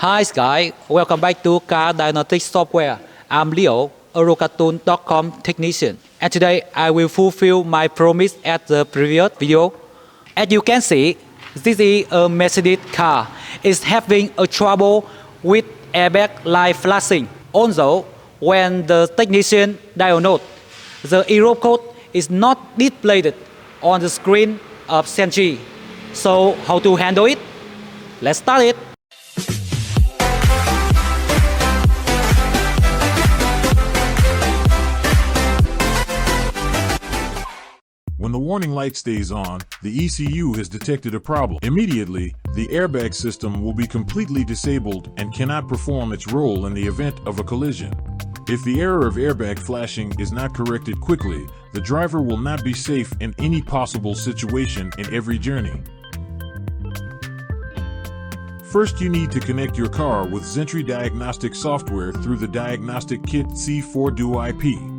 Hi Sky, welcome back to Car Diagnostic Software. I'm Leo, a rocartoon.com technician, and today I will fulfill my promise at the previous video. As you can see, this is a Mercedes car. It's having a trouble with airbag light flashing. Also, when the technician diagnosed, the error code is not displayed on the screen of Sentry. So how to handle it? Let's start it. When the warning light stays on, the ECU has detected a problem. Immediately, the airbag system will be completely disabled and cannot perform its role in the event of a collision. If the error of airbag flashing is not corrected quickly, the driver will not be safe in any possible situation in every journey. First, you need to connect your car with Car Diagnostic Software through the Diagnostic Kit C4 Duo IP.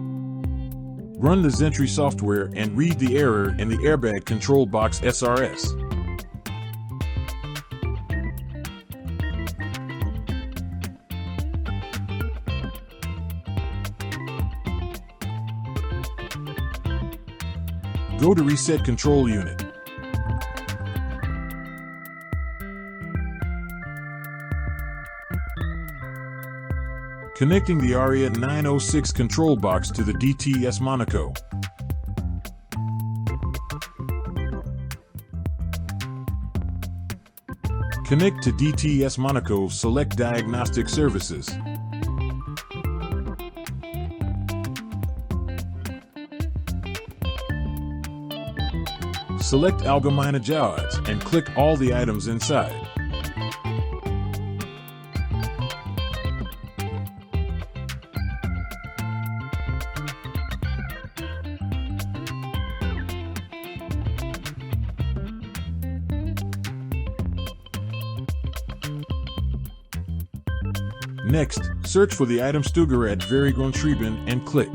Run the Car software and read the error in the airbag control box SRS. Go to Reset Control Unit. Connecting the ARIA 906 control box to the DTS Monaco. Connect to DTS Monaco, select Diagnostic Services. Select Allgemeine Jobs and click all the items inside. Next, search for the item Steugerät Verigungsschreiben and click.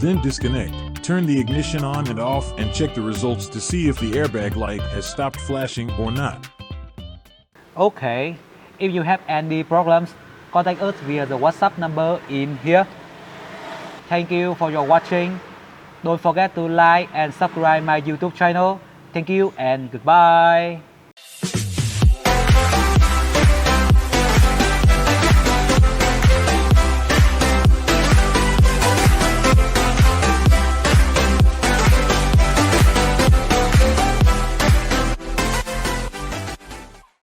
Then disconnect. Turn the ignition on and off and check the results to see if the airbag light has stopped flashing or not. Okay, if you have any problems, contact us via the WhatsApp number in here. Thank you for your watching. Don't forget to like and subscribe my YouTube channel. Thank you and goodbye.